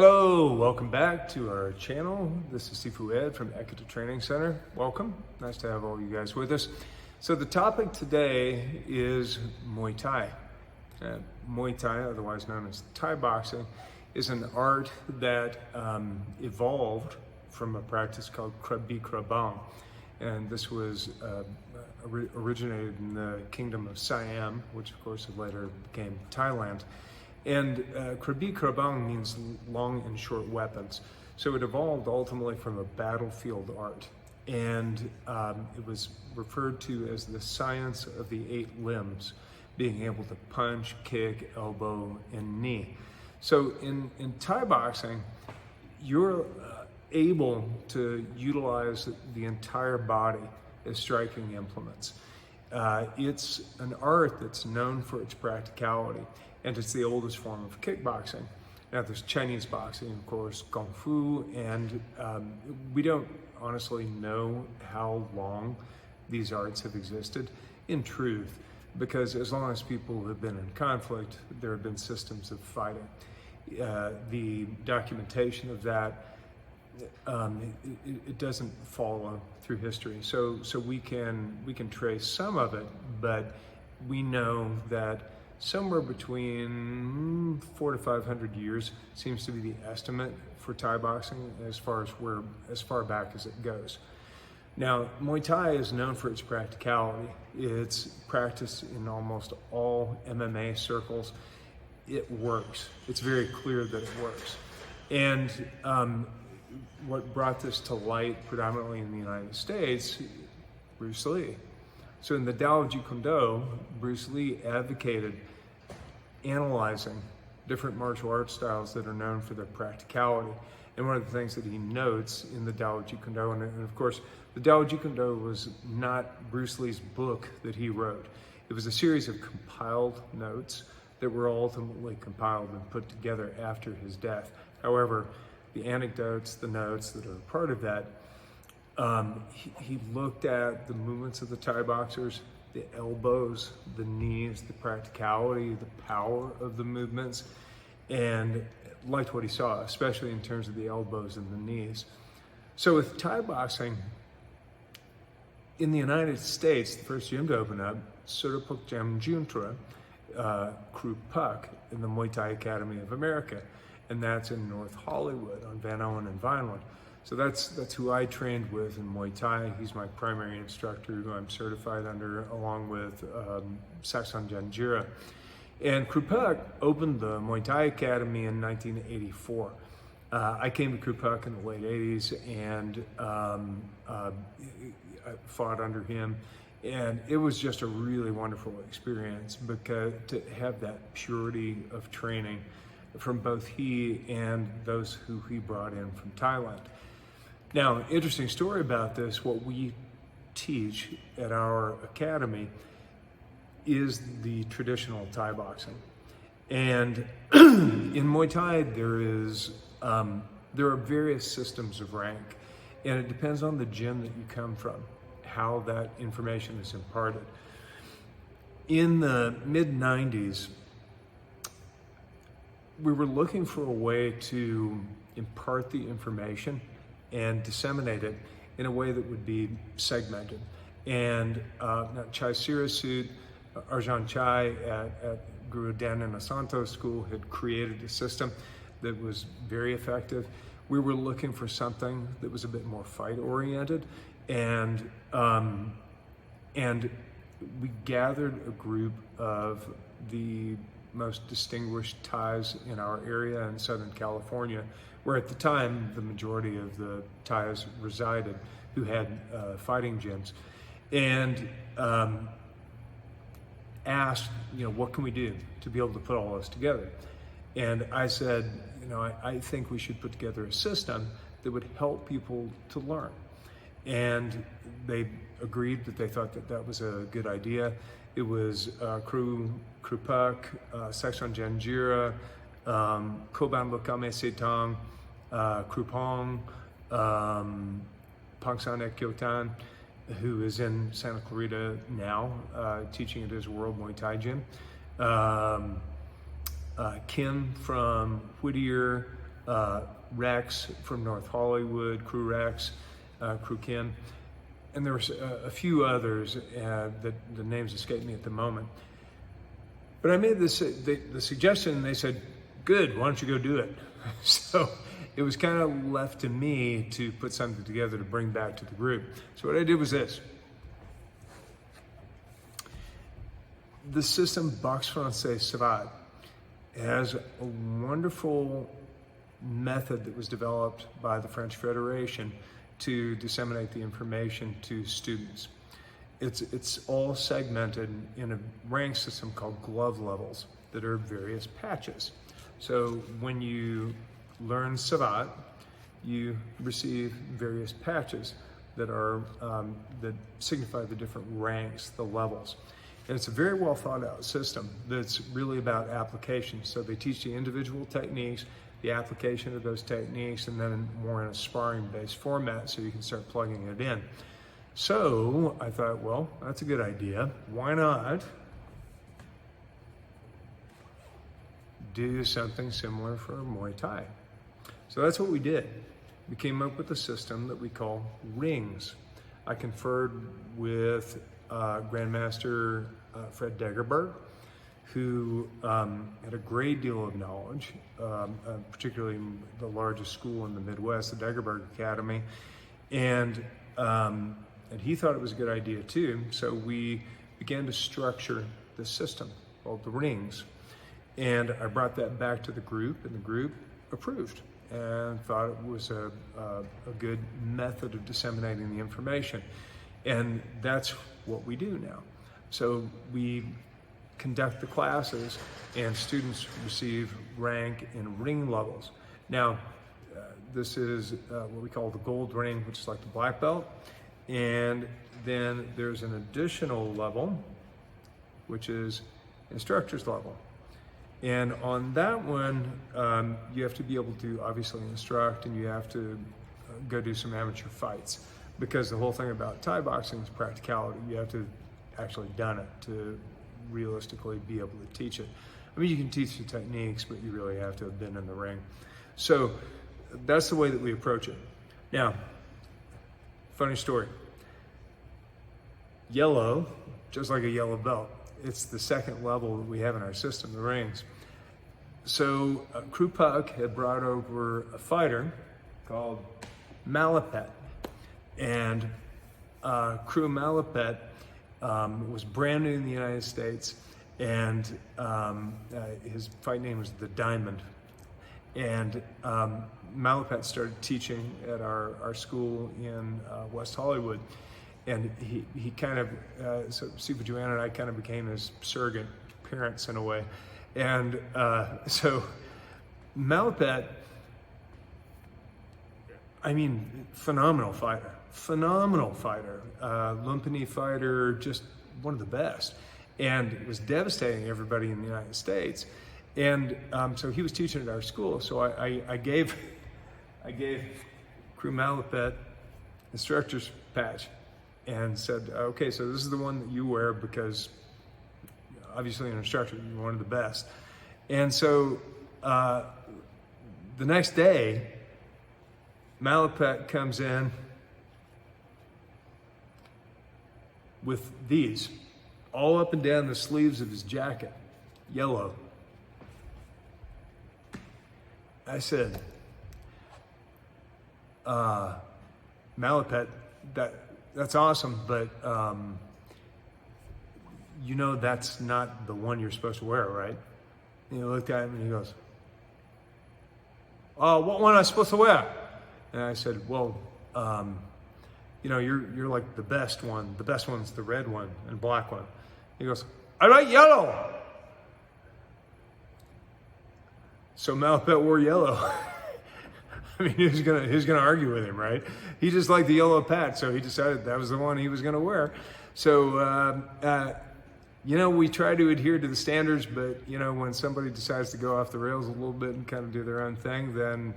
Hello, welcome back to our channel. This is Sifu Ed from Ekata Training Center. Welcome, nice to have all you guys with us. So the topic today is Muay Thai. Muay Thai, otherwise known as Thai boxing, is an art that evolved from a practice called Krabi Krabang. And this was originated in the kingdom of Siam, which of course later became Thailand. And Krabi Krabang means long and short weapons. So it evolved ultimately from a battlefield art. And it was referred to as the science of the 8 limbs, being able to punch, kick, elbow, and knee. So in Thai boxing, you're able to utilize the entire body as striking implements. It's an art that's known for its practicality, and it's the oldest form of kickboxing. Now there's Chinese boxing, of course, Kung Fu, and we don't honestly know how long these arts have existed in truth, because as long as people have been in conflict, there have been systems of fighting. The documentation of that, it doesn't follow through history. So we can trace some of it, but we know that somewhere between 400 to 500 years seems to be the estimate for Thai boxing as far back as it goes. Now, Muay Thai is known for its practicality. It's practiced in almost all MMA circles. It works. It's very clear that it works. And what brought this to light predominantly in the United States, Bruce Lee. So in the Dao Jeet Kune Do, Bruce Lee advocated analyzing different martial arts styles that are known for their practicality. And one of the things that he notes in the Dao Jeet Kune Do, and of course, the Dao Jeet Kune Do was not Bruce Lee's book that he wrote. It was a series of compiled notes that were ultimately compiled and put together after his death. However, the anecdotes, the notes that are part of that, he looked at the movements of the Thai boxers, the elbows, the knees, the practicality, the power of the movements, and liked what he saw, especially in terms of the elbows and the knees. So with Thai boxing, in the United States, the first gym to open up, Surapuk Jamjuntr, Surapuk in the Muay Thai Academy of America, and that's in North Hollywood on Van Owen and Vineland. So that's who I trained with in Muay Thai. He's my primary instructor, who I'm certified under, along with Saekson Janjira. And Surapuk opened the Muay Thai Academy in 1984. I came to Surapuk in the late 80s and I fought under him. And it was just a really wonderful experience, because to have that purity of training from both he and those who he brought in from Thailand. Now, interesting story about this, what we teach at our academy is the traditional Thai boxing. And in Muay Thai, there are various systems of rank, and it depends on the gym that you come from, how that information is imparted. In the mid-90s, we were looking for a way to impart the information and disseminate it in a way that would be segmented. And Chai Sirasut, Arjan Chai at Guru Dhanana Santos School had created a system that was very effective. We were looking for something that was a bit more fight-oriented, and we gathered a group of the most distinguished Thais in our area in Southern California, where at the time the majority of the Thais resided, who had fighting gyms, and asked, what can we do to be able to put all this together? And I said, I think we should put together a system that would help people to learn. And they agreed that they thought that was a good idea. It was Surapuk, Saekson Janjira, Koban Lokame Setang, Krupong, Pangsan Ekyotan, who is in Santa Clarita now, teaching at his World Muay Thai Gym. Kim from Whittier, Rex from North Hollywood, Crew Rex, Crew Ken, and there was a few others that the names escape me at the moment. But I made this the suggestion, and they said, "Good, why don't you go do it?" So it was kind of left to me to put something together to bring back to the group. So what I did was this. The system Boxe Française Savate has a wonderful method that was developed by the French Federation to disseminate the information to students. It's all segmented in a rank system called glove levels that are various patches. So when you learn Savate, you receive various patches that are that signify the different ranks, the levels. And it's a very well thought out system that's really about application. So they teach the individual techniques, the application of those techniques, and then more in a sparring-based format so you can start plugging it in. So I thought, well, that's a good idea. Why not do something similar for Muay Thai? So that's what we did. We came up with a system that we call rings. I conferred with Grandmaster Fred Degerberg, who had a great deal of knowledge, particularly the largest school in the Midwest, the Degerberg Academy, and he thought it was a good idea too. So we began to structure the system called the rings, and I brought that back to the group, and the group approved and thought it was a good method of disseminating the information, and that's what we do now. So we conduct the classes, and students receive rank in ring levels. Now, this is what we call the gold ring, which is like the black belt, and then there's an additional level, which is instructor's level. And on that one, you have to be able to obviously instruct, and you have to go do some amateur fights, because the whole thing about Thai boxing is practicality. You have to actually done it to realistically be able to teach it. I mean, you can teach the techniques, but you really have to have been in the ring. So that's the way that we approach it. Now, funny story. Yellow, just like a yellow belt, it's the second level that we have in our system, the rings. So Crew Puck had brought over a fighter called Malapet, and Crew Malapet was brand new in the United States, and his fight name was the Diamond. And Malapet started teaching at our school in West Hollywood, and he kind of, so Sifu Joanna and I kind of became his surrogate parents in a way. And so Malapet, I mean, phenomenal fighter, Lumpini fighter, just one of the best. And it was devastating everybody in the United States. And so he was teaching at our school. So I gave Crew Malapet instructor's patch and said, okay, so this is the one that you wear because obviously an instructor, you're one of the best. And so the next day, Malapet comes in with these all up and down the sleeves of his jacket, yellow. I said, Malapet, that's awesome, but you know that's not the one you're supposed to wear, right? And he looked at him and he goes, oh, what one am I supposed to wear? And I said, well, you know, you're like the best one. The best one's the red one and black one. He goes, I like yellow. So Malapet wore yellow. I mean, who's gonna argue with him, right? He just liked the yellow patch, so he decided that was the one he was gonna wear. So, you know, we try to adhere to the standards, but you know, when somebody decides to go off the rails a little bit and kind of do their own thing, then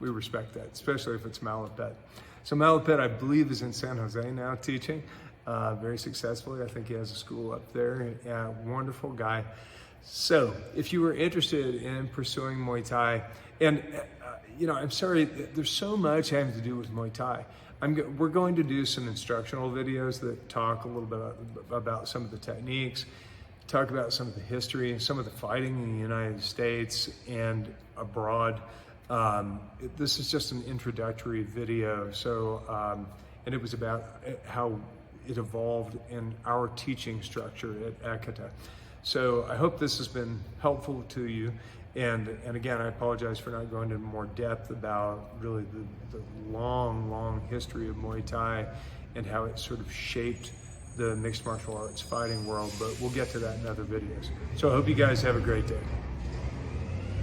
we respect that, especially if it's Malapet. So Malapet, I believe, is in San Jose now teaching very successfully. I think he has a school up there. Yeah, wonderful guy. So if you were interested in pursuing Muay Thai, and I'm sorry, there's so much having to do with Muay Thai. We're going to do some instructional videos that talk a little bit about some of the techniques, talk about some of the history, some of the fighting in the United States and abroad. This is just an introductory video. So, and it was about how it evolved in our teaching structure at Ekata. So I hope this has been helpful to you. And again, I apologize for not going into more depth about really the long history of Muay Thai and how it sort of shaped the mixed martial arts fighting world, but we'll get to that in other videos. So I hope you guys have a great day.